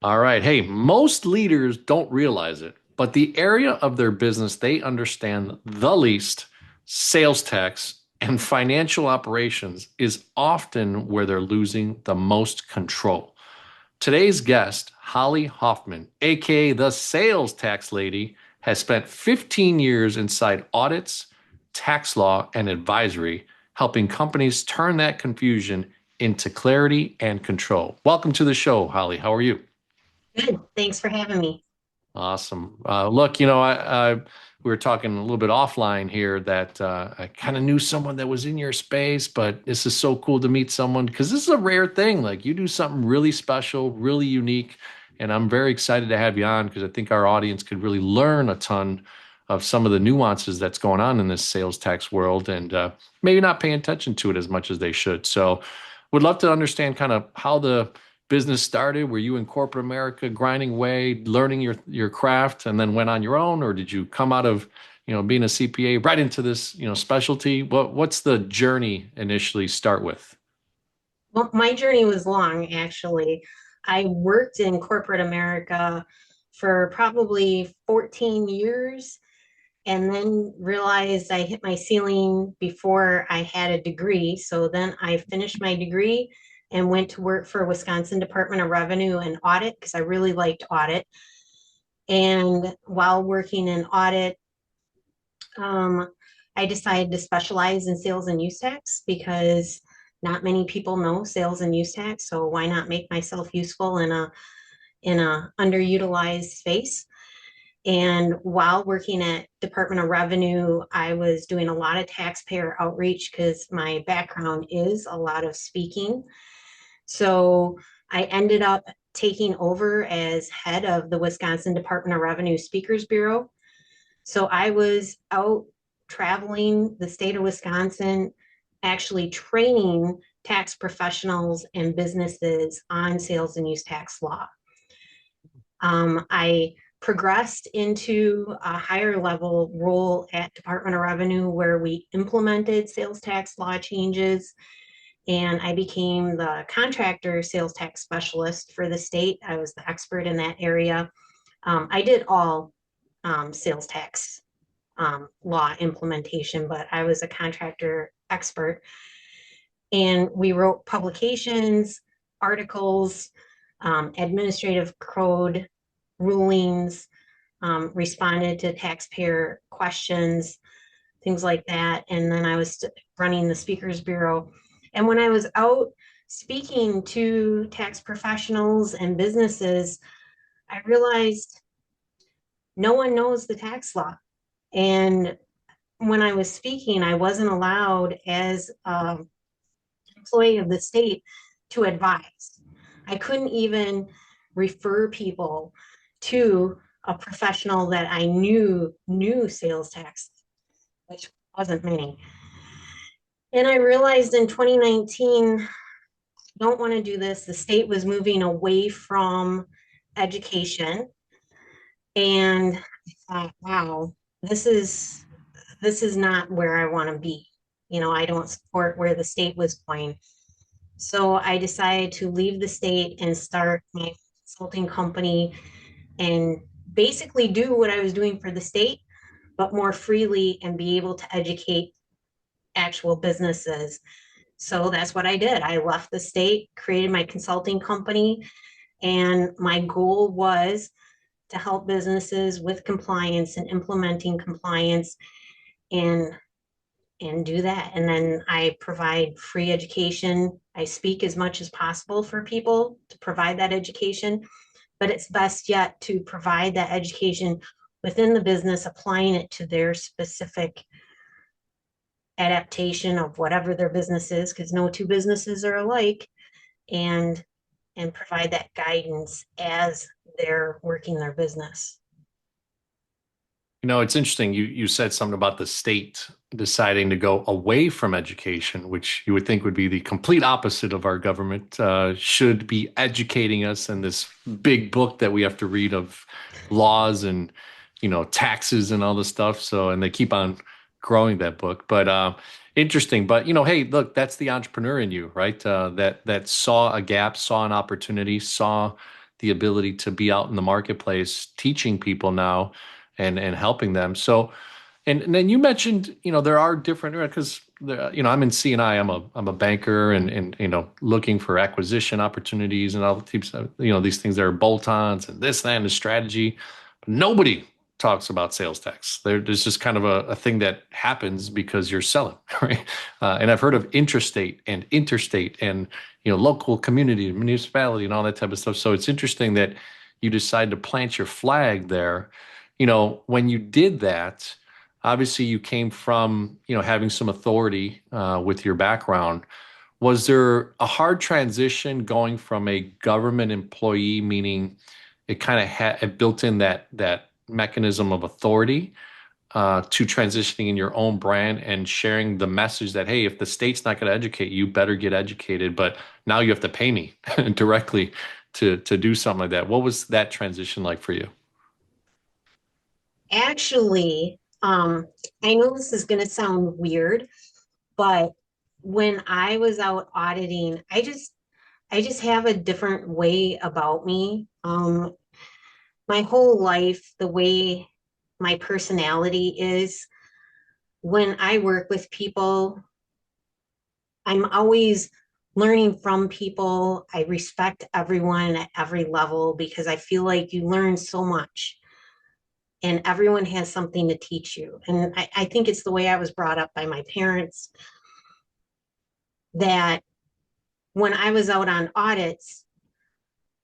All right. Hey, most leaders don't realize it, but the area of their business they understand the least, sales tax and financial operations, is often where they're losing the most control. Today's guest, Holly Hoffman, aka the sales tax lady, has spent 15 years inside audits, tax law, and advisory, helping companies turn that confusion into clarity and control. Welcome to the show, Holly. How are you? Good. Thanks for having me. Awesome. Look, we were talking a little bit offline here that I kind of knew someone that was in your space, but this is so cool to meet someone because this is a rare thing. Like you do something really special, really unique, and I'm very excited to have you on because I think our audience could really learn a ton of some of the nuances that's going on in this sales tax world and maybe not paying attention to it as much as they should. So, would love to understand kind of how the business started? Were you in corporate America, grinding away, learning your craft, and then went on your own, or did you come out of being a CPA right into this specialty? What's the journey initially start with? Well, my journey was long, actually. I worked in corporate America for probably 14 years and then realized I hit my ceiling before I had a degree. So then I finished my degree and went to work for Wisconsin Department of Revenue and audit because I really liked audit. And while working in audit, Um, I decided to specialize in sales and use tax because not many people know sales and use tax. So why not make myself useful in a underutilized space? And while working at Department of Revenue, I was doing a lot of taxpayer outreach because my background is a lot of speaking. So I ended up taking over as head of the Wisconsin Department of Revenue Speakers Bureau. So I was out traveling the state of Wisconsin, actually training tax professionals and businesses on sales and use tax law. I progressed into a higher level role at Department of Revenue where we implemented sales tax law changes, and I became the contractor sales tax specialist for the state. I was the expert in that area. I did all sales tax law implementation, but I was a contractor expert. And we wrote publications, articles, administrative code rulings, responded to taxpayer questions, things like that. And then I was running the Speakers Bureau. And when I was out speaking to tax professionals and businesses, I realized no one knows the tax law. And when I was speaking, I wasn't allowed as an employee of the state to advise. I couldn't even refer people to a professional that I knew sales tax, which wasn't many. And I realized in 2019, I don't want to do this. The state was moving away from education. And I thought, wow, this is this is not where I want to be. I don't support where the state was going. So I decided to leave the state and start my consulting company and basically do what I was doing for the state, but more freely and be able to educate actual businesses. So that's what I did. I left the state, created my consulting company, and my goal was to help businesses with compliance and implementing compliance and do that. And then I provide free education. I speak as much as possible for people to provide that education, but it's best yet to provide that education within the business, applying it to their specific adaptation of whatever their business is, because no two businesses are alike, and provide that guidance as they're working their business. It's interesting. You said something about the state deciding to go away from education, which you would think would be the complete opposite of our government. Should be educating us in this big book that we have to read of laws and taxes and all this stuff. So, and they keep on growing that book. But interesting. But hey, look, that's the entrepreneur in you, right? That saw a gap, saw an opportunity, saw the ability to be out in the marketplace teaching people now and helping them. So, and then you mentioned, there are different because I'm in C&I. I'm a banker and looking for acquisition opportunities and all the types of these things that are bolt-ons and this, that, and the strategy. But nobody talks about sales tax. There's just kind of a thing that happens because you're selling, right? And I've heard of intrastate and interstate and local community, municipality, and all that type of stuff. So it's interesting that you decide to plant your flag there. When you did that, obviously you came from having some authority with your background. Was there a hard transition going from a government employee, meaning it kind of had it built in that mechanism of authority, to transitioning in your own brand and sharing the message that, hey, if the state's not going to educate you, better get educated, but now you have to pay me directly to do something like that. What was that transition like for you? Actually, I know this is going to sound weird, but when I was out auditing, I just have a different way about me. My whole life, the way my personality is, when I work with people, I'm always learning from people. I respect everyone at every level because I feel like you learn so much and everyone has something to teach you. And I think it's the way I was brought up by my parents that when I was out on audits,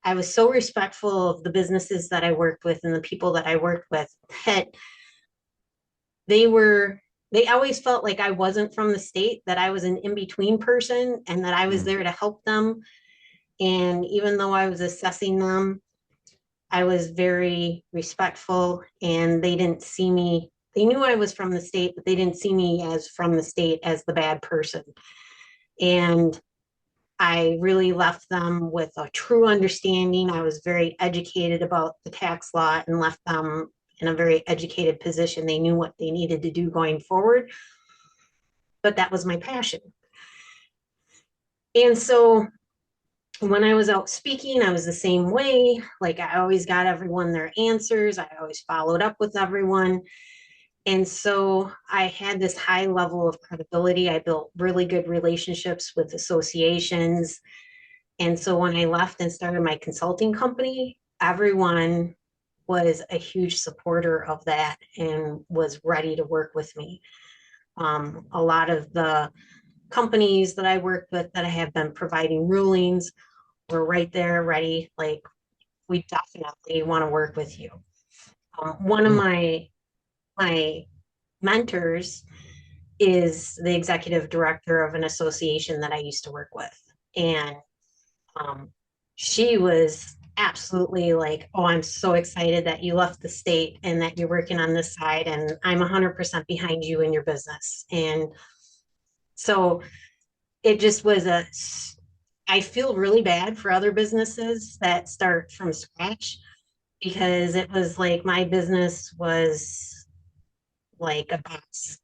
I was so respectful of the businesses that I worked with and the people that I worked with that they were they always felt like I wasn't from the state, that I was an in-between person and that I was Mm. there to help them. And even though I was assessing them, I was very respectful and they didn't see me. They knew I was from the state, but they didn't see me as from the state as the bad person. And I really left them with a true understanding. I was very educated about the tax law and left them in a very educated position. They knew what they needed to do going forward, but that was my passion. And so when I was out speaking, I was the same way. Like I always got everyone their answers, I always followed up with everyone. And so I had this high level of credibility. I built really good relationships with associations. And so when I left and started my consulting company, everyone was a huge supporter of that and was ready to work with me. A lot of the companies that I worked with that I have been providing rulings were right there ready. Like, we definitely want to work with you. One of Mm. my mentors is the executive director of an association that I used to work with. And um, she was absolutely like, oh, I'm so excited that you left the state and that you're working on this side. And I'm 100% behind you in your business. And so it just was I feel really bad for other businesses that start from scratch because it was like my business was like a box.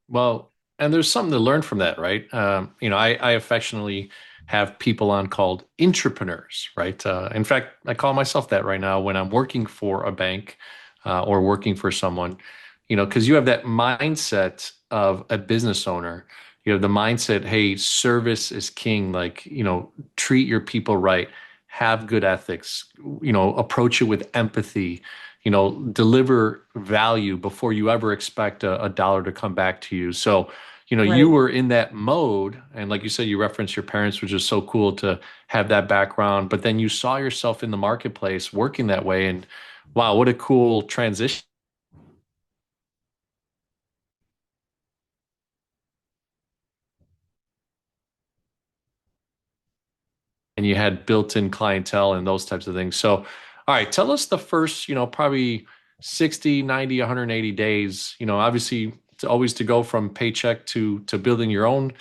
Well, and there's something to learn from that, right? I affectionately have people on called entrepreneurs, right? In fact, I call myself that right now when I'm working for a bank or working for someone, because you have that mindset of a business owner. You have the mindset, hey, service is king. Like, treat your people right, have good ethics, approach it with empathy, deliver value before you ever expect a dollar to come back to you. So, you Right. were in that mode. And like you said, you referenced your parents, which is so cool to have that background. But then you saw yourself in the marketplace working that way. And wow, what a cool transition. And you had built-in clientele and those types of things. So, all right, tell us the first, probably 60, 90, 180 days, obviously it's always to go from paycheck to building your own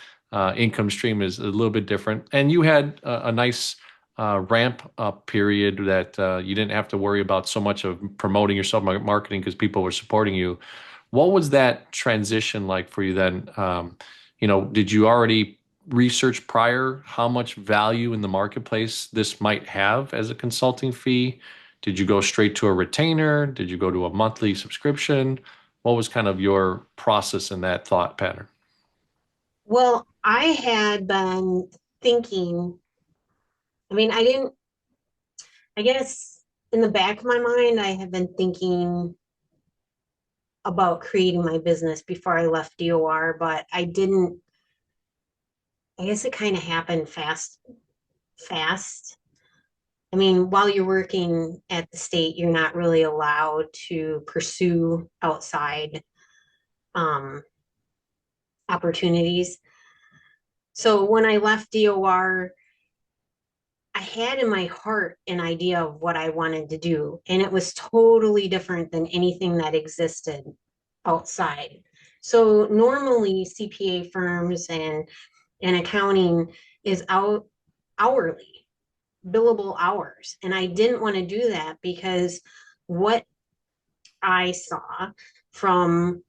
income stream is a little bit different. And you had a nice ramp up period that you didn't have to worry about so much of promoting yourself, marketing because people were supporting you. What was that transition like for you then? Did you already research prior how much value in the marketplace this might have as a consulting fee? Did you go straight to a retainer? Did you go to a monthly subscription? What was kind of your process in that thought pattern? Well, I had been thinking, I mean, I didn't, I guess in the back of my mind, I had been thinking about creating my business before I left DOR, but I didn't, I guess it kind of happened fast. I mean, while you're working at the state, you're not really allowed to pursue outside um, opportunities. So when I left DOR, I had in my heart an idea of what I wanted to do, and it was totally different than anything that existed outside. So normally CPA firms and accounting is out hourly, billable hours. And I didn't want to do that because what I saw from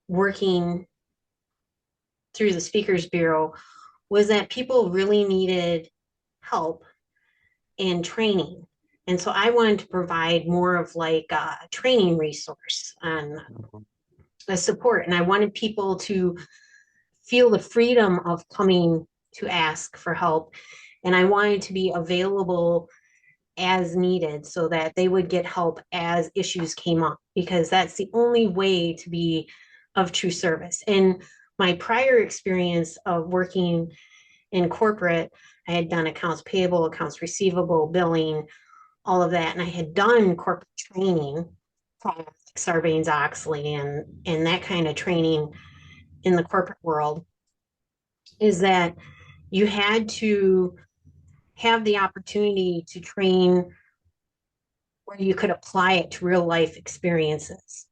working through the Speakers Bureau was that people really needed help and training. And so I wanted to provide more of like a training resource and a support. And I wanted people to feel the freedom of coming to ask for help. And I wanted to be available as needed so that they would get help as issues came up, because that's the only way to be of true service. And my prior experience of working in corporate, I had done accounts payable, accounts receivable, billing, all of that. And I had done corporate training from Sarbanes-Oxley and that kind of training in the corporate world, is that you had to have the opportunity to train where you could apply it to real life experiences.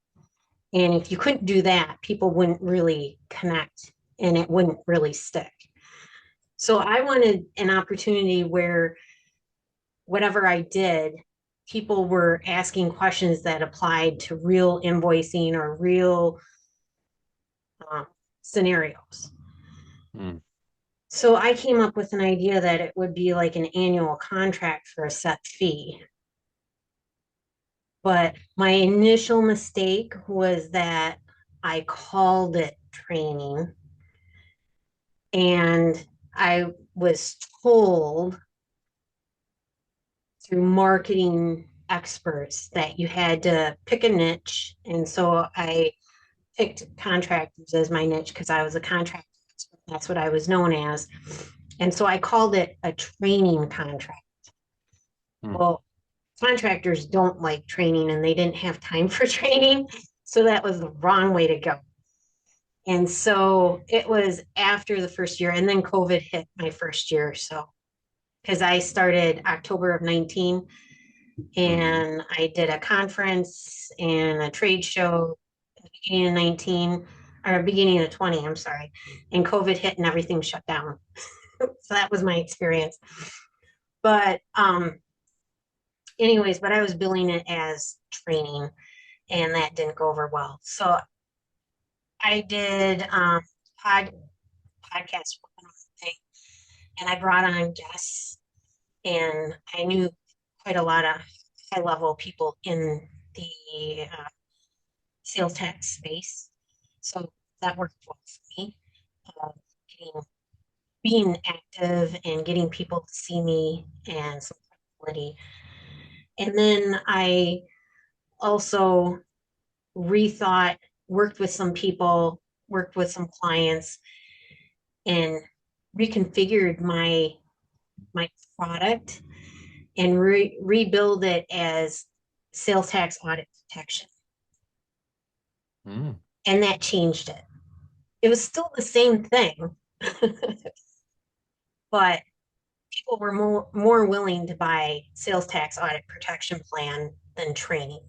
And if you couldn't do that, people wouldn't really connect and it wouldn't really stick. So I wanted an opportunity where whatever I did, people were asking questions that applied to real invoicing or real uh, scenarios. Hmm. So I came up with an idea that it would be like an annual contract for a set fee. But my initial mistake was that I called it training, and I was told through marketing experts that you had to pick a niche. And so I picked contractors as my niche because I was a contractor. That's what I was known as. And so I called it a training contract. Hmm. Well, contractors don't like training and they didn't have time for training. So that was the wrong way to go. And so it was after the first year, and then COVID hit my first year. So, because I started October of 19 Hmm. and I did a conference and a trade show at the beginning of 19 or beginning of 20, I'm sorry. And COVID hit and everything shut down. So that was my experience. But anyways, but I was billing it as training and that didn't go over well. So I did pod, podcast thing, and I brought on guests, and I knew quite a lot of high level people in the sales tax space. So that worked well for me. Uh, getting, being active and getting people to see me and some credibility. And then I also rethought, worked with some people, worked with some clients, and reconfigured my product and rebuild it as sales tax audit protection. Hmm. And that changed it. It was still the same thing, but people were more willing to buy sales tax audit protection plan than training.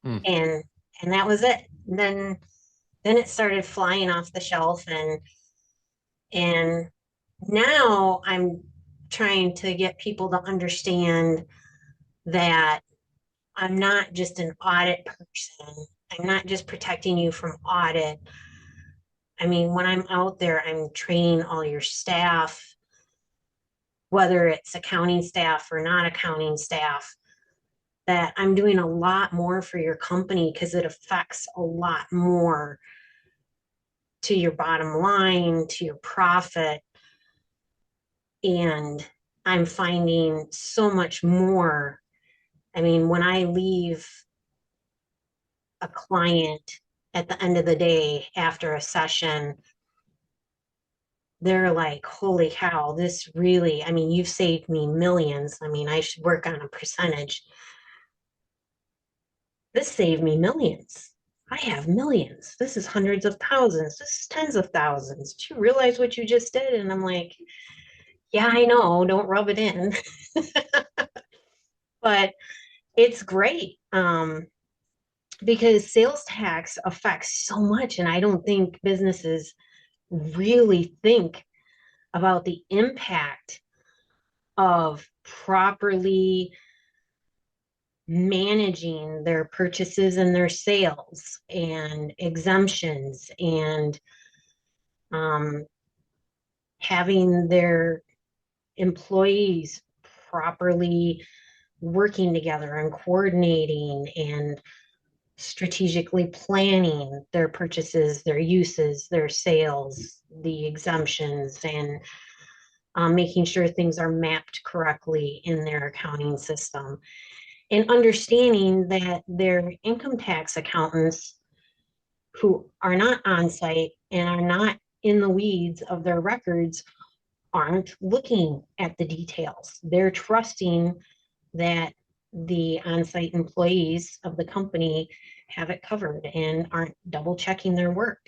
Hmm. And and that was it. And then it started flying off the shelf, and now I'm trying to get people to understand that I'm not just an audit person. I'm not just protecting you from audit. I mean, when I'm out there, I'm training all your staff, whether it's accounting staff or not accounting staff, that I'm doing a lot more for your company because it affects a lot more to your bottom line, to your profit. And I'm finding so much more. I mean, when I leave a client at the end of the day after a session, they're like, holy cow, this really, I mean, you've saved me millions. I mean, I should work on a percentage. This saved me millions. I have millions. This is hundreds of thousands. This is tens of thousands. Do you realize what you just did? And I'm like, yeah, I know. Don't rub it in. But it's great because sales tax affects so much. And I don't think businesses really think about the impact of properly managing their purchases and their sales and exemptions and um, having their employees properly working together and coordinating and strategically planning their purchases, their uses, their sales, the exemptions, and making sure things are mapped correctly in their accounting system. And understanding that their income tax accountants who are not on site and are not in the weeds of their records aren't looking at the details. They're trusting that the on site employees of the company have it covered and aren't double checking their work.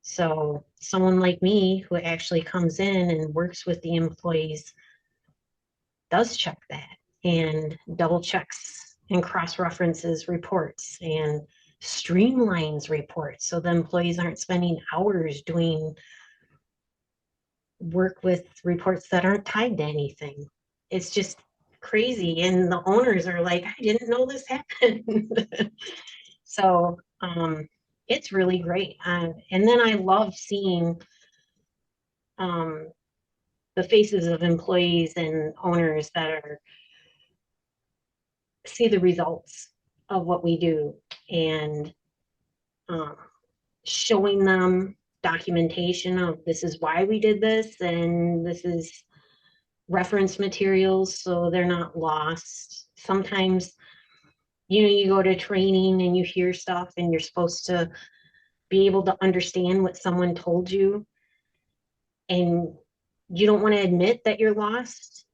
So, someone like me who actually comes in and works with the employees does check that and double checks and cross references reports and streamlines reports so the employees aren't spending hours doing work with reports that aren't tied to anything. It's just crazy. And the owners are like, I didn't know this happened. So it's really great. And then I love seeing um, the faces of employees and owners that are see the results of what we do and um, showing them documentation of this is why we did this and this is reference materials so they're not lost. Sometimes, you go to training and you hear stuff and you're supposed to be able to understand what someone told you and you don't want to admit that you're lost,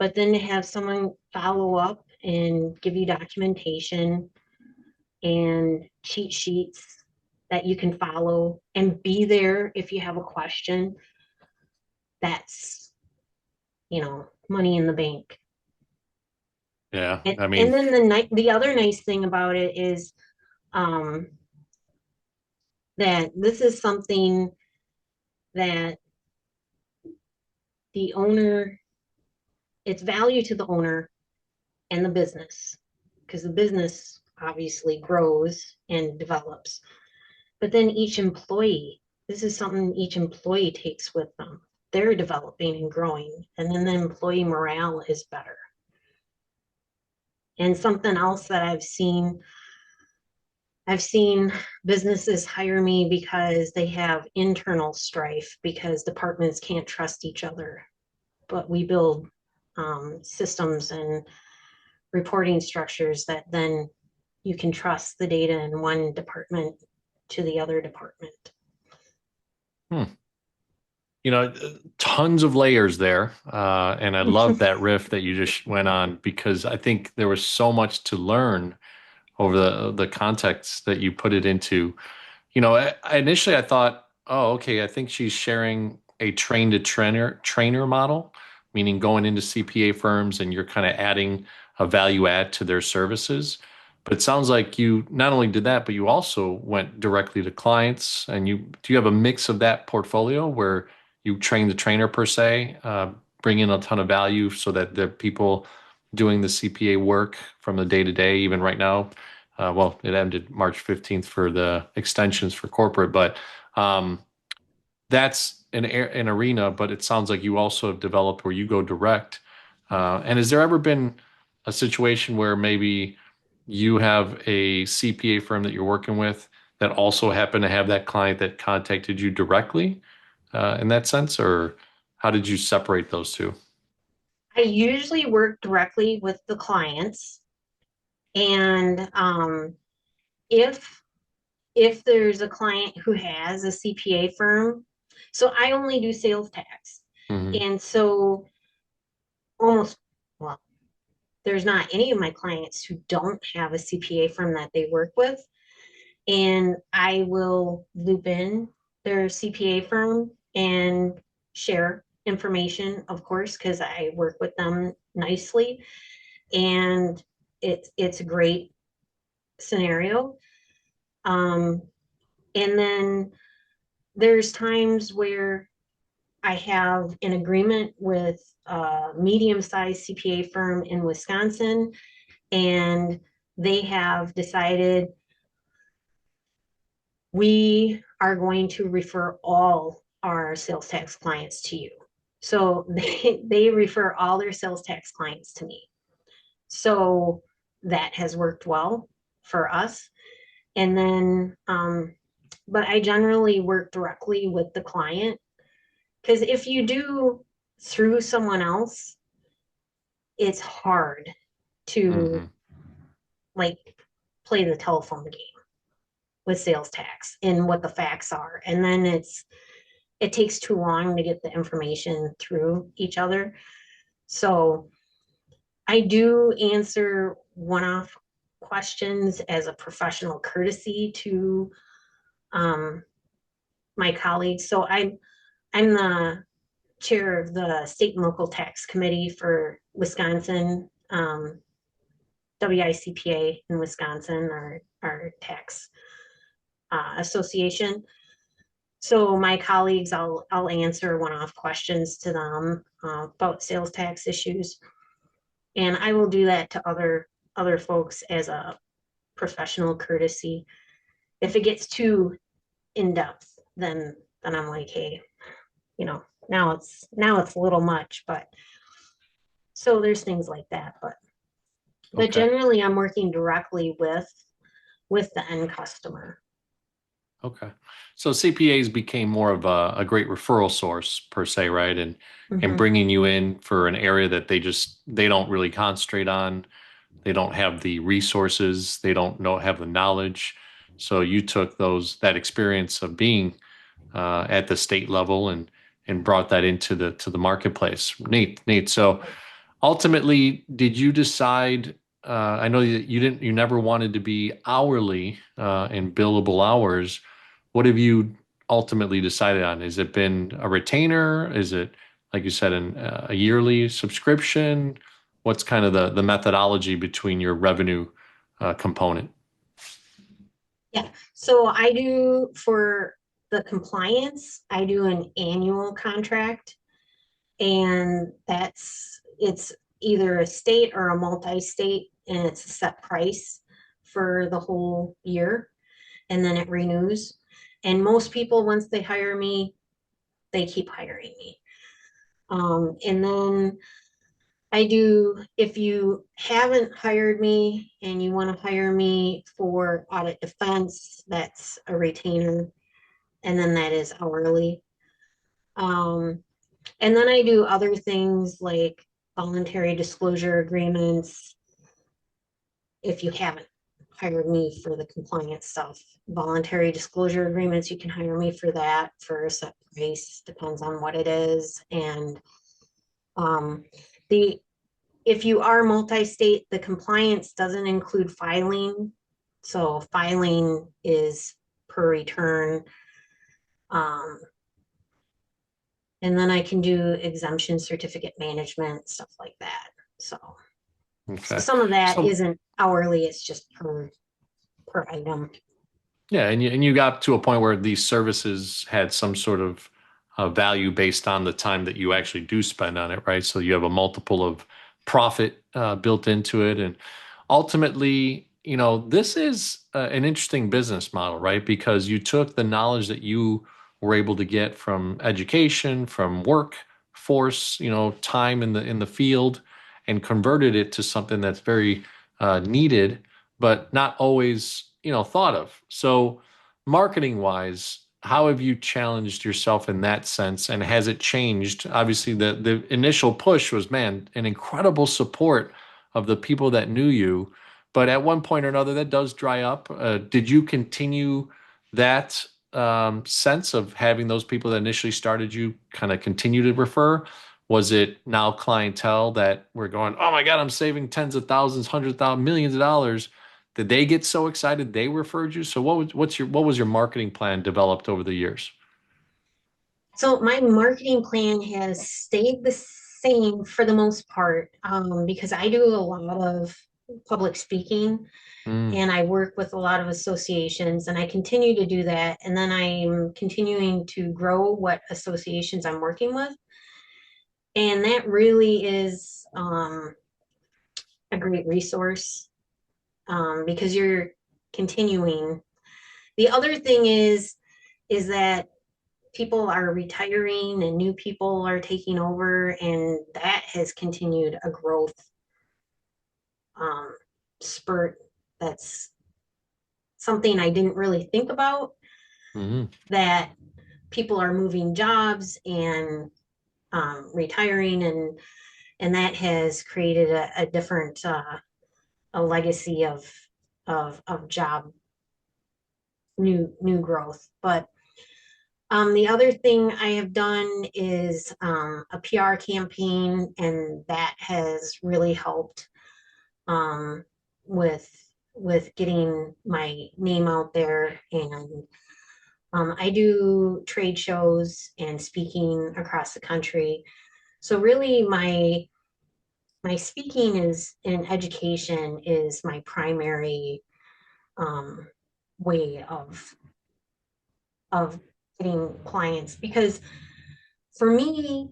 but then to have someone follow up and give you documentation and cheat sheets that you can follow and be there if you have a question, that's, money in the bank. Yeah. And then the other nice thing about it is um, that this is something that the owner, it's value to the owner and the business because the business obviously grows and develops. But then each employee, this is something each employee takes with them. They're developing and growing, and then the employee morale is better. And something else that I've seen businesses hire me because they have internal strife because departments can't trust each other. But we build systems and reporting structures that then you can trust the data in one department to the other department. Hmm. Tons of layers there. And I love that riff that you just went on because I think there was so much to learn over the context that you put it into. Initially I thought, oh, okay, I think she's sharing a train to trainer model, meaning going into CPA firms and you're kind of adding a value add to their services. But it sounds like you not only did that, but you also went directly to clients. And do you have a mix of that portfolio where you train the trainer per se, bring in a ton of value so that the people doing the CPA work from the day to day, even right now, well, it ended March 15th for the extensions for corporate, but Um, that's an arena, but it sounds like you also have developed where you go direct. And has there ever been a situation where maybe you have a CPA firm that you're working with that also happened to have that client that contacted you directly, in that sense, or how did you separate those two? I usually work directly with the clients, and if there's a client who has a CPA firm, so I only do sales tax, Hmm. and so almost, well, there's not any of my clients who don't have a CPA firm that they work with, and I will loop in their CPA firm and share information, of course, because I work with them nicely, and it's a great scenario. Um, and then there's times where I have an agreement with a medium-sized CPA firm in Wisconsin, and they have decided we are going to refer all our sales tax clients to you. So they refer all their sales tax clients to me. So that has worked well for us. And then, but I generally work directly with the client, because if you do through someone else, it's hard to Hmm. like play the telephone game with sales tax and what the facts are. And then it takes too long to get the information through each other. So I do answer one-off questions as a professional courtesy to um, my colleagues. So I'm the chair of the state and local tax committee for Wisconsin, WICPA in Wisconsin, our tax association. So my colleagues, I'll answer one-off questions to them about sales tax issues, and I will do that to other folks as a professional courtesy. If it gets too in depth, then I'm like, hey, now it's a little much, but so there's things like that, but Okay. generally I'm working directly with the end customer. Okay. So CPAs became more of a great referral source per se, right? And Mm-hmm. bringing you in for an area that they don't really concentrate on. They don't have the resources. They don't know have the knowledge. So you took that experience of being at the state level and brought that into the marketplace. Neat, neat. So ultimately, did you decide? I know that you never wanted to be hourly in billable hours. What have you ultimately decided on? Has it been a retainer? Is it, like you said, a yearly subscription? What's kind of the methodology between your revenue component? Yeah. So I do for the compliance, I do an annual contract, and it's either a state or a multi-state, and it's a set price for the whole year, and then it renews. And most people, once they hire me, they keep hiring me. And then I do, if you haven't hired me and you want to hire me for audit defense, that's a retainer, and then that is hourly. Um, and then I do other things like voluntary disclosure agreements. If you haven't hired me for the compliance stuff, voluntary disclosure agreements, you can hire me for that for a set price, depends on what it is. And um, the if you are multi-state, the compliance doesn't include filing. So filing is per return. Um, and then I can do exemption certificate management, stuff like that. So, so Okay. some of that So isn't hourly, it's just per item. yeah, and you got to a point where these services had some sort of value based on the time that you actually do spend on it, right? So you have a multiple of profit built into it, and ultimately, this is an interesting business model, right? Because you took the knowledge that you were able to get from education, from workforce, time in the field, and converted it to something that's very needed, but not always, thought of. So, marketing wise, how have you challenged yourself in that sense, and has it changed? Obviously, the initial push was, man, an incredible support of the people that knew you, but at one point or another, that does dry up. Did you continue that sense of having those people that initially started you kind of continue to refer? Was it now clientele that were going, oh my God, I'm saving tens of thousands, hundreds of thousands, millions of dollars? Did they get so excited they referred you? So what was your marketing plan developed over the years? So my marketing plan has stayed the same for the most part, because I do a lot of public speaking Mm, and I work with a lot of associations and I continue to do that. And then I'm continuing to grow what associations I'm working with. And that really is a great resource, because you're continuing. The other thing is that people are retiring and new people are taking over, and that has continued a growth um, spurt. That's something I didn't really think about, mm, that people are moving jobs and retiring, and that has created a different a legacy of job new growth. But the other thing I have done is a PR campaign, and that has really helped um, with getting my name out there. And I do trade shows and speaking across the country. So really, my speaking is in education is my primary um, way of getting clients, because for me,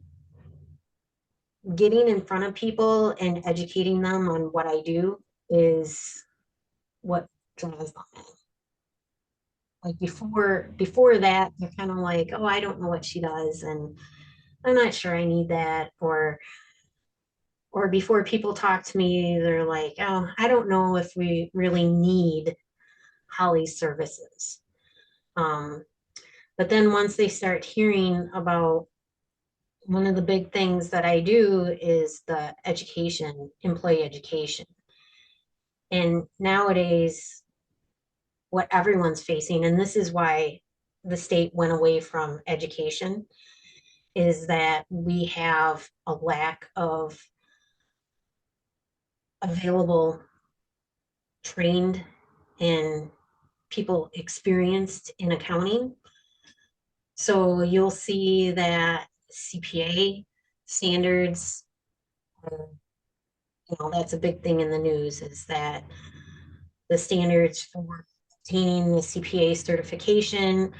getting in front of people and educating them on what I do is what draws them in. Like before that, they're kind of like, oh, I don't know what she does, and I'm not sure I need that. Or before people talk to me, they're like, oh, I don't know if we really need Holly's services. Um, but then once they start hearing about, one of the big things that I do is the education, employee education. And nowadays, what everyone's facing, and this is why the state went away from education, is that we have a lack of available, trained, and people experienced in accounting. So you'll see that CPA standards, that's a big thing in the news, is that the standards for obtaining the CPA certification,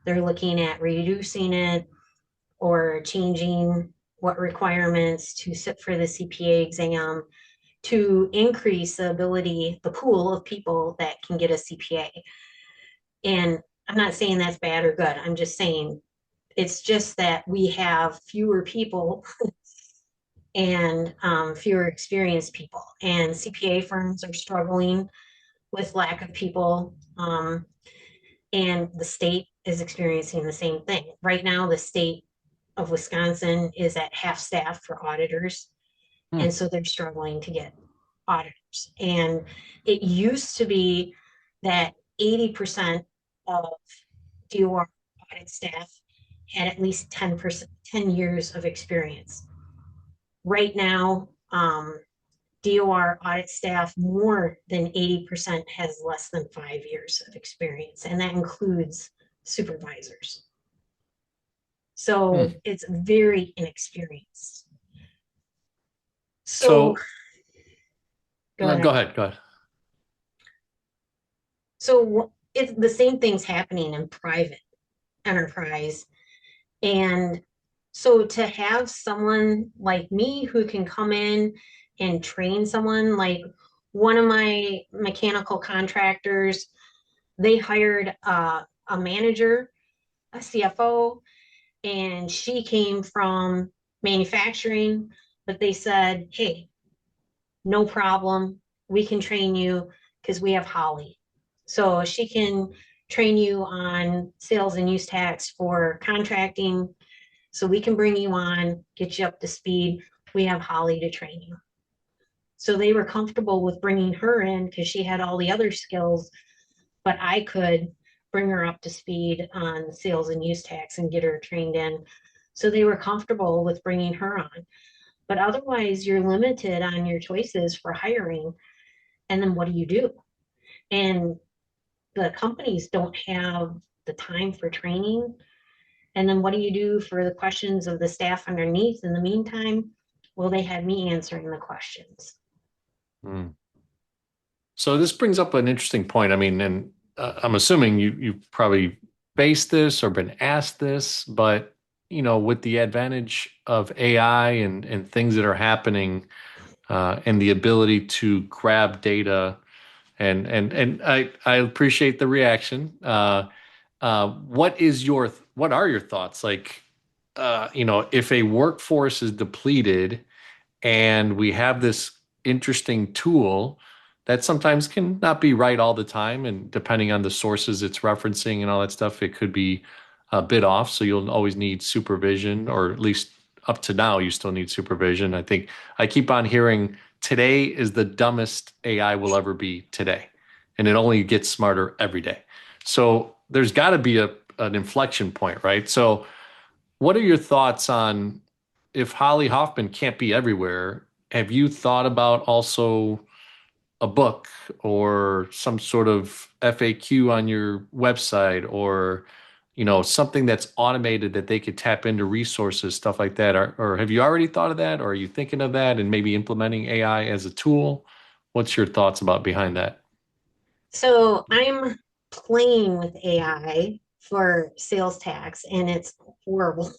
they're looking at reducing it or changing what requirements to sit for the CPA exam to increase the ability, the pool of people that can get a CPA. And I'm not saying that's bad or good. I'm just saying it's just that we have fewer people and fewer experienced people. And CPA firms are struggling with lack of people. And the state is experiencing the same thing. Right now, the state of Wisconsin is at half staff for auditors. And mm, so they're struggling to get auditors. And it used to be that 80% of DOR audit staff had at least 10%, 10 years of experience. Right now, DOR audit staff, more than 80% has less than 5 years of experience, and that includes supervisors. So mm. it's very inexperienced. So So go go ahead. ahead, go ahead. So it's the same thing's happening in private enterprise. And so to have someone like me who can come in and train someone, like one of my mechanical contractors, they hired a manager, a CFO, and she came from manufacturing, but they said, hey, no problem. We can train you because we have Holly. So she can train you on sales and use tax for contracting. So we can bring you on, get you up to speed. We have Holly to train you. So they were comfortable with bringing her in because she had all the other skills, but I could bring her up to speed on sales and use tax and get her trained in. So they were comfortable with bringing her on. But otherwise, you're limited on your choices for hiring. And then what do you do? And the companies don't have the time for training. And then what do you do for the questions of the staff underneath in the meantime? Well, they had me answering the questions. Hmm. So this brings up an interesting point. I mean, and I'm assuming you've probably faced this or been asked this, but with the advantage of AI and things that are happening, and the ability to grab data, and I appreciate the reaction. What are your thoughts? Like, if a workforce is depleted and we have this interesting tool that sometimes can not be right all the time, and depending on the sources it's referencing and all that stuff, it could be a bit off. So you'll always need supervision, or at least up to now, you still need supervision. I think I keep on hearing today is the dumbest AI will ever be today, and it only gets smarter every day. So there's got to be an inflection point, right? So what are your thoughts on, if Holly Hoffman can't be everywhere, have you thought about also a book or some sort of FAQ on your website, or something that's automated that they could tap into resources, stuff like that? Or have you already thought of that, or are you thinking of that and maybe implementing AI as a tool? What's your thoughts about behind that? So I'm playing with AI for sales tax and it's horrible.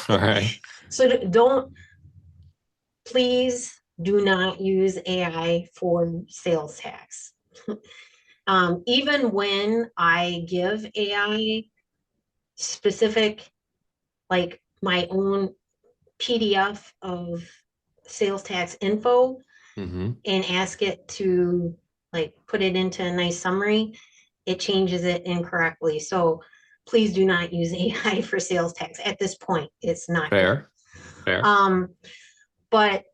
All right. So don't, please do not use AI for sales tax. Even when I give AI specific, like my own PDF of sales tax info Mm-hmm. and ask it to like put it into a nice summary, it changes it incorrectly. So please do not use AI for sales tax at this point. It's not good. Fair. Fair. Um, but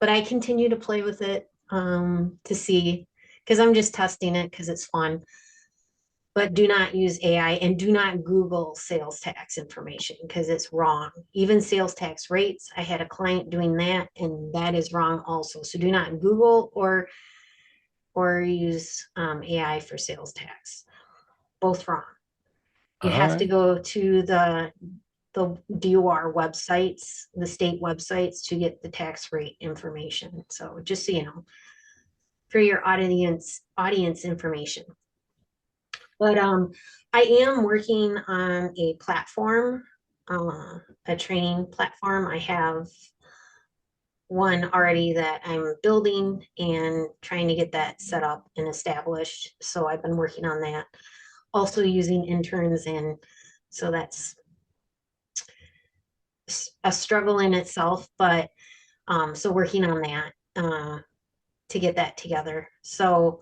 I continue to play with it to see because I'm just testing it because it's fun. But do not use AI and do not Google sales tax information because it's wrong. Even sales tax rates, I had a client doing that and that is wrong also. So do not Google or use AI for sales tax. Both wrong. You All have to right. go to the DOR websites, the state websites to get the tax rate information. So just so you know, for your audience information. But I am working on a platform, a training platform. I have one already that I'm building and trying to get that set up and established. So I've been working on that. Also using interns, and so that's a struggle in itself, but so working on that to get that together. So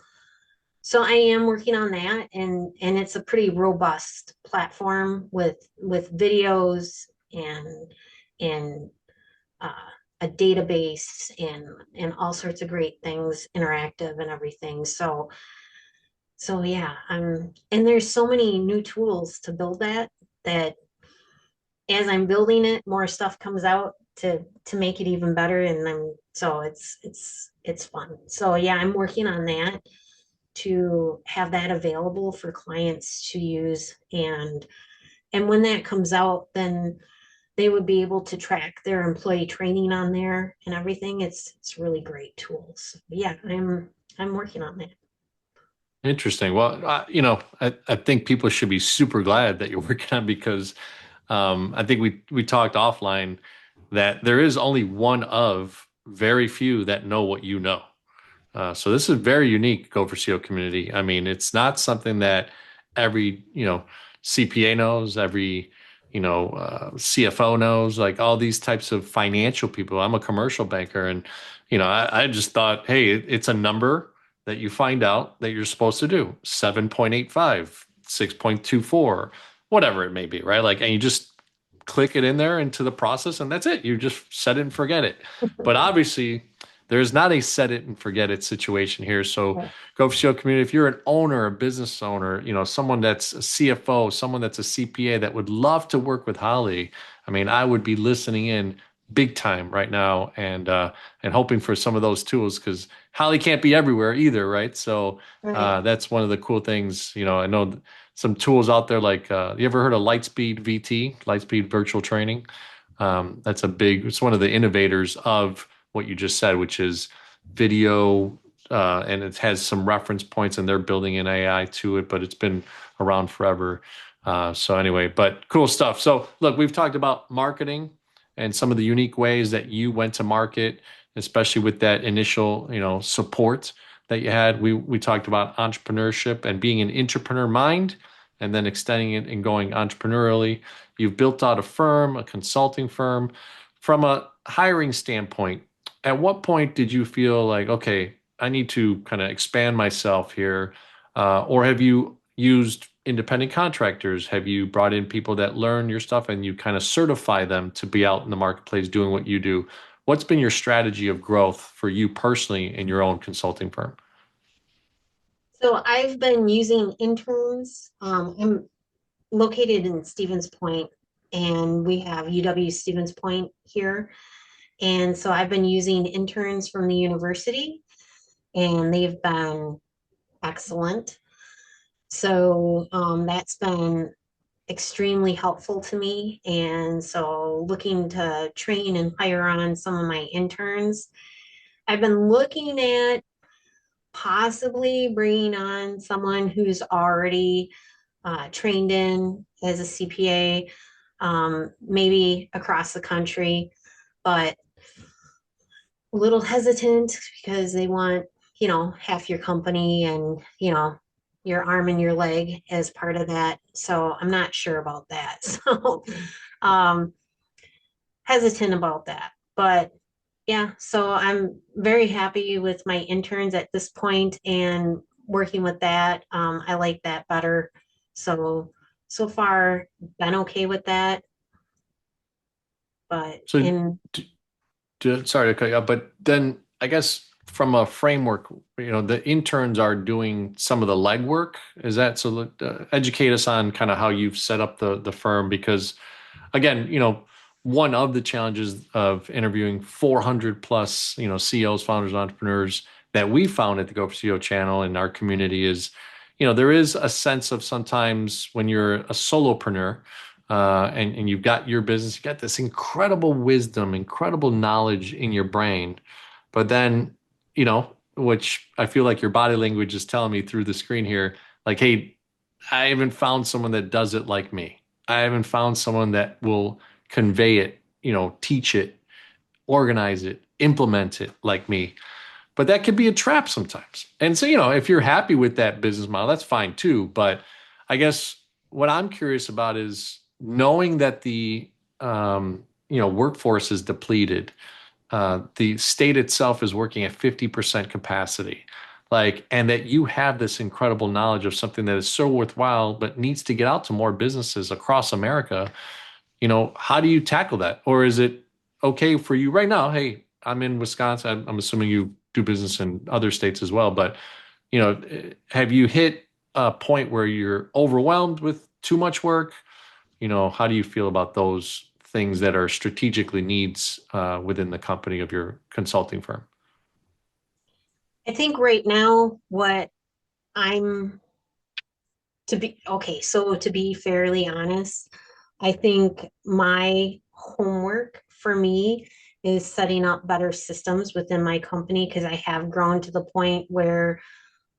I am working on that, and it's a pretty robust platform with videos and a database and all sorts of great things, interactive and everything. So yeah, and there's so many new tools to build that as I'm building it, more stuff comes out to make it even better, and then so it's fun. So yeah, I'm working on that to have that available for clients to use, and when that comes out, then they would be able to track their employee training on there and everything. It's really great tools. Yeah, I'm working on that. Interesting. Well, I think people should be super glad that you're working on, because I think we talked offline that there is only one of very few that know what you know. So this is very unique, Go for CO community. I mean, it's not something that every, CPA knows, every, CFO knows, like all these types of financial people. I'm a commercial banker, and, I just thought, hey, it's a number that you find out that you're supposed to do 7.85, 6.24, whatever it may be, right? Like, and you just click it in there into the process, and that's it. You just set it and forget it. But obviously, there's not a set it and forget it situation here. So, Go for Show community, if you're an owner, a business owner, someone that's a CFO, someone that's a CPA that would love to work with Holly, I mean, I would be listening in big time right now, and hoping for some of those tools, because Holly can't be everywhere either, right? So Right. that's one of the cool things. I know some tools out there like you ever heard of Lightspeed VT, Lightspeed Virtual Training? That's a big, it's one of the innovators of what you just said, which is video, and it has some reference points, and they're building an AI to it, but it's been around forever. So anyway, but cool stuff. So look, we've talked about marketing and some of the unique ways that you went to market, especially with that initial, support that you had. We talked about entrepreneurship and being an entrepreneur mind, and then extending it and going entrepreneurially. You've built out a firm, a consulting firm. From a hiring standpoint, at what point did you feel like, okay, I need to kind of expand myself here? Or have you used independent contractors? Have you brought in people that learn your stuff and you kind of certify them to be out in the marketplace doing what you do? What's been your strategy of growth for you personally in your own consulting firm? So I've been using interns. I'm located in Stevens Point, and we have UW Stevens Point here. And so I've been using interns from the university, and they've been excellent. So that's been extremely helpful to me. And so looking to train and hire on some of my interns. I've been looking at possibly bringing on someone who's already trained in as a CPA, maybe across the country, but a little hesitant because they want, half your company and, your arm and your leg as part of that. So I'm not sure about that. So um, hesitant about that. But yeah, so I'm very happy with my interns at this point and working with that. I like that better. So so far been okay with that. But So, in sorry to cut you off, but then I guess from a framework, the interns are doing some of the legwork. Is that so? Educate us on kind of how you've set up the firm, because again, one of the challenges of interviewing 400 plus, CEOs, founders, entrepreneurs that we found at the Go for CEO channel in our community is, there is a sense of sometimes when you're a solopreneur, and you've got your business, you got this incredible wisdom, incredible knowledge in your brain, but then, which I feel like your body language is telling me through the screen here, like, hey, I haven't found someone that does it like me. I haven't found someone that will convey it, teach it, organize it, implement it like me. But that could be a trap sometimes. And so, if you're happy with that business model, that's fine too. But I guess what I'm curious about is knowing that the workforce is depleted, the state itself is working at 50% capacity, like, and that you have this incredible knowledge of something that is so worthwhile but needs to get out to more businesses across America. How do you tackle that? Or is it okay for you right now? Hey, I'm in Wisconsin. I'm assuming you do business in other states as well, but have you hit a point where you're overwhelmed with too much work? How do you feel about those things that are strategically needs within the company of your consulting firm? I think right now what I'm to be okay, so to be fairly honest, I think my homework for me is setting up better systems within my company because I have grown to the point where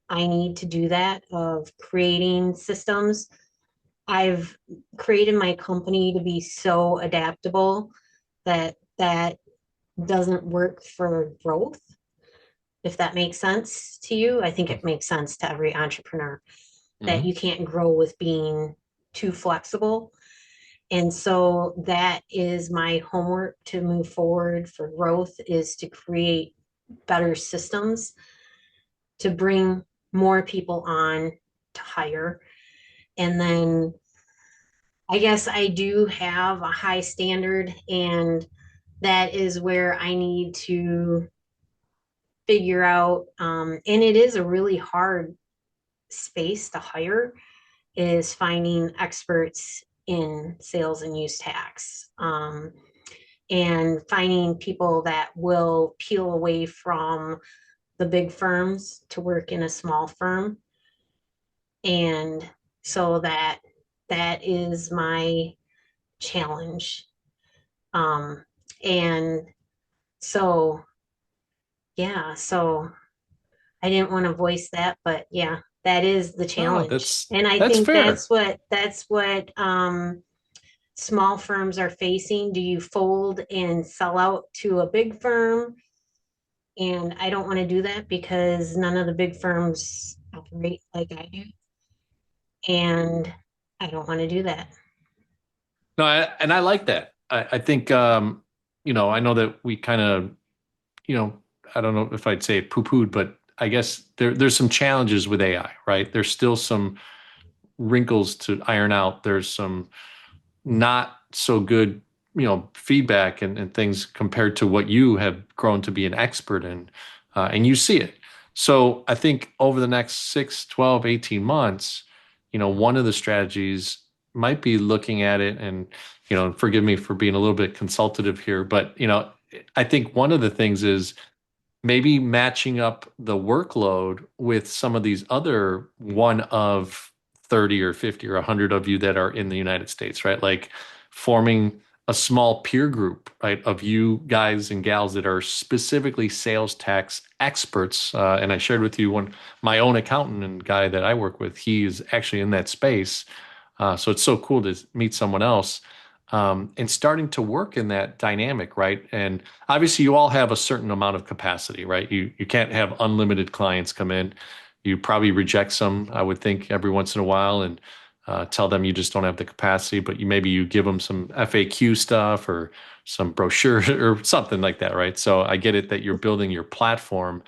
I need to do that of creating systems. I've created my company to be so adaptable that that doesn't work for growth. if that makes sense to you. I think it makes sense to every entrepreneur that Mm-hmm. you can't grow with being too flexible. And so that is my homework to move forward for growth, is to create better systems to bring more people on to hire. And then I guess I do have a high standard, and that is where I need to figure out. And it is a really hard space to hire, is finding experts in sales and use tax, and finding people that will peel away from the big firms to work in a small firm. And so that is my challenge. Um, and so, yeah, so I didn't want to voice that, but yeah, that is the Oh, challenge. that's And I that's think fair. that's what small firms are facing. Do you fold and sell out to a big firm? And I don't want to do that because none of the big firms operate like I do. And I don't want to do that. No, and I like that. I think I know that we kind of, you know, I don't know if I'd say poo-pooed, but I guess there's some challenges with AI, right? There's still some wrinkles to iron out. There's some not so good, feedback and things compared to what you have grown to be an expert in, and you see it. So I think over the next 6, 12, 18 months, one of the strategies might be looking at it and, forgive me for being a little bit consultative here, but, I think one of the things is maybe matching up the workload with some of these other one of 30 or 50 or 100 of you that are in the United States, right? Like forming a small peer group, right, of you guys and gals that are specifically sales tax experts. And I shared with you my own accountant and guy that I work with, he is actually in that space. So it's so cool to meet someone else, and starting to work in that dynamic, right? And obviously, you all have a certain amount of capacity, right? You can't have unlimited clients come in. You probably reject some, I would think, every once in a while, and tell them you just don't have the capacity. But maybe you give them some FAQ stuff or some brochure or something like that, right? So I get it that you're building your platform,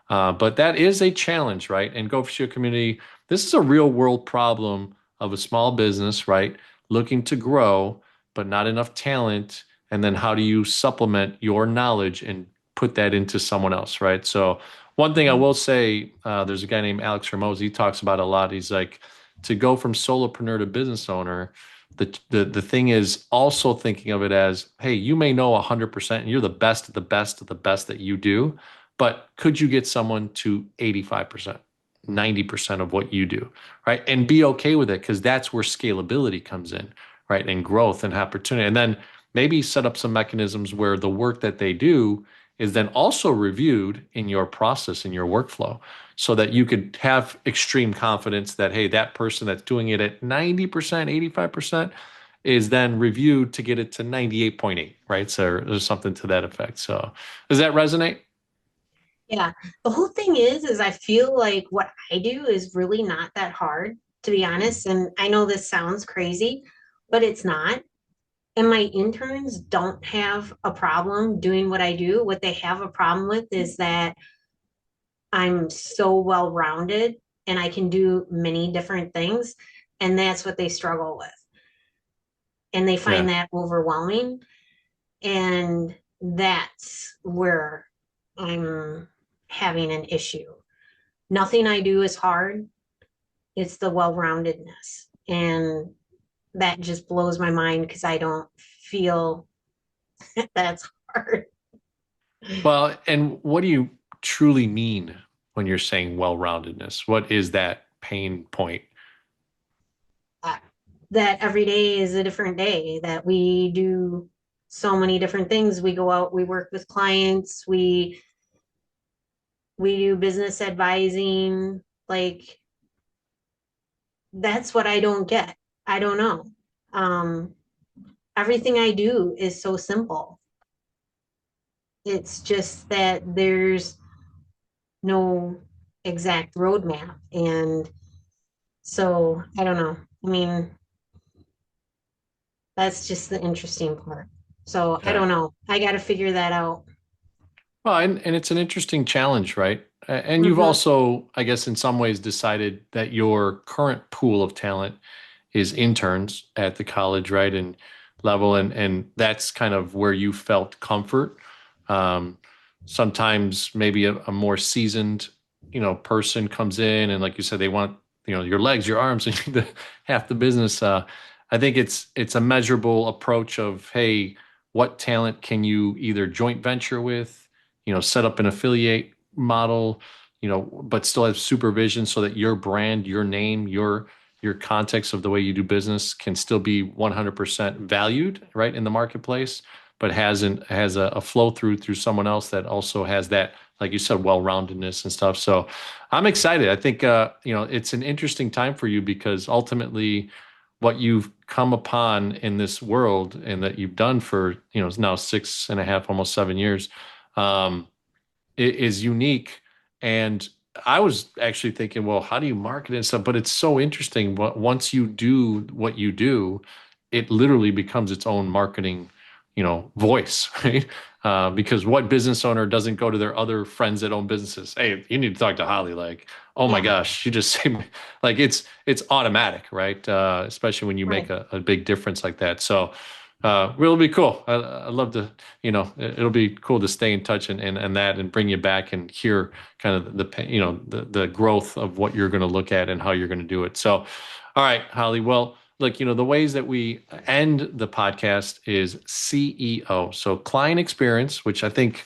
but that is a challenge, right? And Go for Shield community, this is a real world problem of a small business, right? Looking to grow, but not enough talent. And then how do you supplement your knowledge and put that into someone else, right? So one thing I will say, there's a guy named Alex Ramosi, he talks about a lot. He's like, to go from solopreneur to business owner, the thing is also thinking of it as, hey, you may know 100% and you're the best of the best of the best that you do, but could you get someone to 85%, 90% of what you do, right? And be okay with it because that's where scalability comes in, right? And growth and opportunity. And then maybe set up some mechanisms where the work that they do is then also reviewed in your process, in your workflow, so that you could have extreme confidence that, hey, that person that's doing it at 90%, 85% is then reviewed to get it to 98.8, right? So there's something to that effect. So does that resonate? Yeah. The whole thing is I feel like what I do is really not that hard, to be honest. And I know this sounds crazy, but it's not. And my interns don't have a problem doing what I do. What they have a problem with is that I'm so well rounded and I can do many different things. And that's what they struggle with. And they find Yeah. that overwhelming. And that's where I'm having an issue. Nothing I do is hard. It's the well-roundedness. And that just blows my mind because I don't feel that's hard. Well, and what do you truly mean when you're saying well-roundedness? What is that pain point? Uh, that every day is a different day, that we do so many different things. We go out, we work with clients, we do business advising. Like, that's what I don't get. I don't know. Um, Everything I do is so simple. It's just that there's no exact roadmap. And so I don't know. I mean, that's just the interesting part. So I Yeah. don't know. I got to figure that out. Well, and it's an interesting challenge, right? And you've Hmm. also, I guess, in some ways decided that your current pool of talent is interns at the college, right? And level, and that's kind of where you felt comfort. Um, Sometimes maybe a more seasoned, person comes in, and like you said, they want, your legs, your arms, and half the business. I think it's a measurable approach of, hey, what talent can you either joint venture with, set up an affiliate model, but still have supervision so that your brand, your name, your context of the way you do business can still be 100% valued, right, in the marketplace, but has a flow through someone else that also has that, like you said, well-roundedness and stuff. So I'm excited. I think it's an interesting time for you because ultimately what you've come upon in this world and that you've done for, now 6.5, almost 7 years, um, is unique. And I was actually thinking, well, how do you market it and stuff? But it's so interesting. Once you do what you do, it literally becomes its own marketing, voice, right? Because what business owner doesn't go to their other friends that own businesses? Hey, you need to talk to Holly. Like, oh my Yeah, gosh, you just saved me. Like it's automatic, right? Especially when you make right. a big difference like that. So it'll be cool. I love to, it'll be cool to stay in touch and that and bring you back and hear kind of the growth of what you're going to look at and how you're going to do it. So, all right, Holly. Well, look, the ways that we end the podcast is CEO. So client experience, which I think,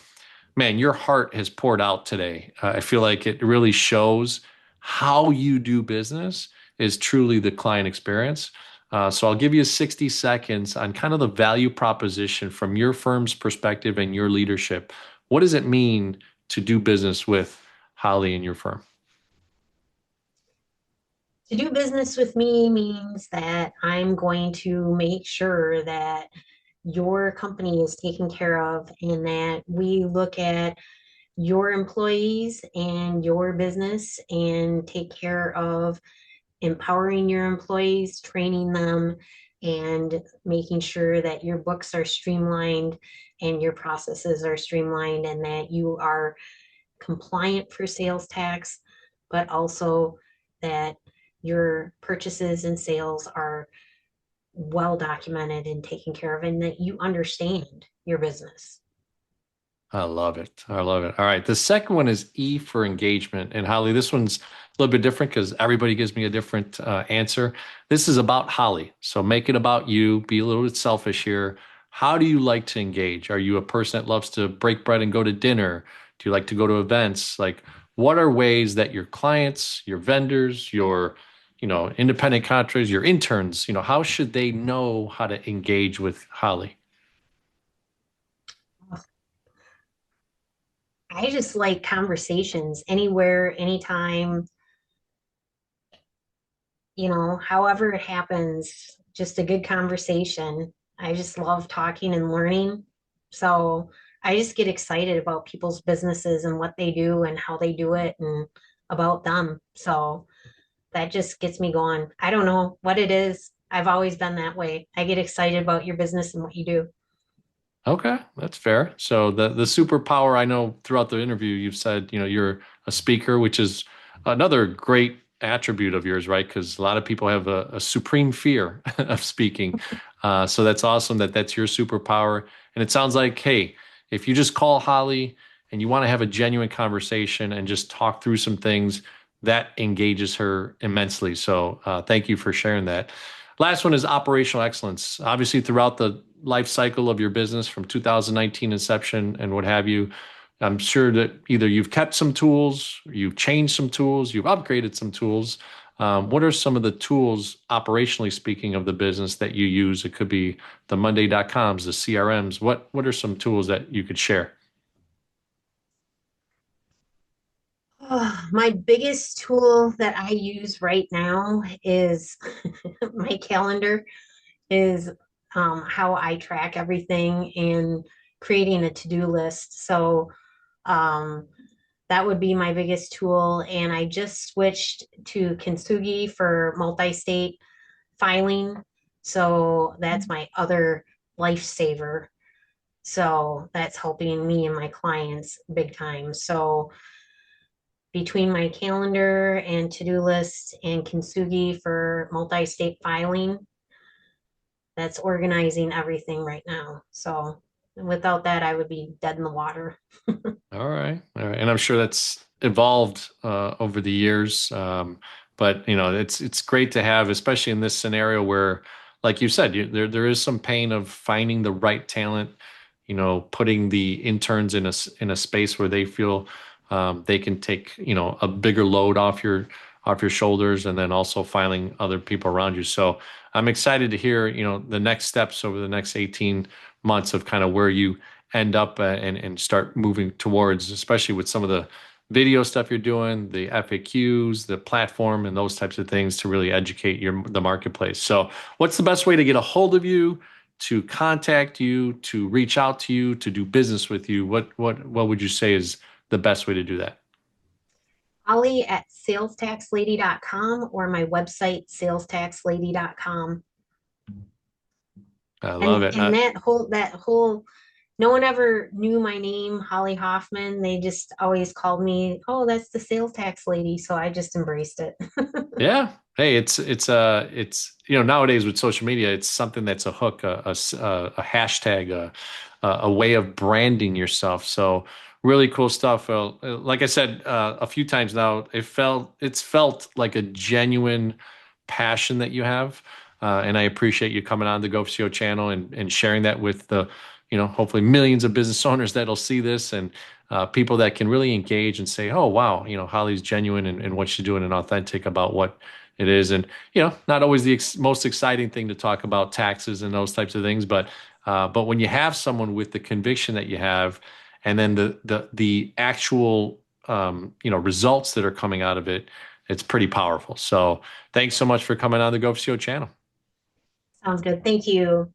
man, your heart has poured out today. I feel like it really shows how you do business is truly the client experience. So I'll give you 60 seconds on kind of the value proposition from your firm's perspective and your leadership. What does it mean to do business with Holly and your firm? To do business with me means that I'm going to make sure that your company is taken care of and that we look at your employees and your business and take care of empowering your employees, training them, and making sure that your books are streamlined and your processes are streamlined and that you are compliant for sales tax, but also that your purchases and sales are well documented and taken care of and that you understand your business. I love it. I love it. All right. The second one is E for engagement. And Holly, this one's a little bit different because everybody gives me a different answer. This is about Holly. So make it about you. Be a little bit selfish here. How do you like to engage? Are you a person that loves to break bread and go to dinner? Do you like to go to events? Like, what are ways that your clients, your vendors, your, independent contractors, your interns, how should they know how to engage with Holly? I just like conversations anywhere, anytime, however it happens, just a good conversation. I just love talking and learning. So I just get excited about people's businesses and what they do and how they do it and about them. So that just gets me going. I don't know what it is. I've always been that way. I get excited about your business and what you do. Okay, that's fair. So the superpower, I know throughout the interview you've said, you're a speaker, which is another great attribute of yours, right? Because a lot of people have a supreme fear of speaking. So that's awesome that that's your superpower. And it sounds like, hey, if you just call Holly and you want to have a genuine conversation and just talk through some things, that engages her immensely. So thank you for sharing that. Last one is operational excellence. Obviously, throughout the life cycle of your business from 2019 inception and what have you, I'm sure that either you've kept some tools, you've changed some tools, you've upgraded some tools. What are some of the tools, operationally speaking, of the business that you use? It could be the Monday.coms, the CRMs. What are some tools that you could share? My biggest tool that I use right now is my calendar, is how I track everything and creating a to-do list. So um, that would be my biggest tool. And I just switched to Kintsugi for multi-state filing. So that's my other lifesaver. So that's helping me and my clients big time. So between my calendar and to-do list and Kintsugi for multi-state filing, that's organizing everything right now. So without that, I would be dead in the water. All right, all right, and I'm sure that's evolved over the years. But you know, it's great to have, especially in this scenario where, like you said, there is some pain of finding the right talent. You know, putting the interns in a space where they feel they can take a bigger load off your shoulders, and then also finding other people around you. So I'm excited to hear the next steps over the next 18 months of kind of where you end up and start moving towards, especially with some of the video stuff you're doing, the FAQs, the platform, and those types of things to really educate the marketplace. So, what's the best way to get a hold of you, to contact you, to reach out to you, to do business with you? What would you say is the best way to do that? Holly at salestaxlady.com or my website, salestaxlady.com. I love And it. and that whole no one ever knew my name, Holly Hoffman. They just always called me, oh, that's the sales tax lady. So I just embraced it. Yeah. Hey, it's nowadays with social media, it's something that's a hook, a hashtag, a way of branding yourself. So really cool stuff. Like I said a few times now, it's felt like a genuine passion that you have, and I appreciate you coming on the Go CEO channel and sharing that with hopefully millions of business owners that'll see this and people that can really engage and say, oh, wow, Holly's genuine and what she's doing and authentic about what it is. And, not always the most exciting thing to talk about taxes and those types of things, but when you have someone with the conviction that you have, and then the actual, results that are coming out of it, it's pretty powerful. So thanks so much for coming on the Go CEO channel. Sounds good. Thank you.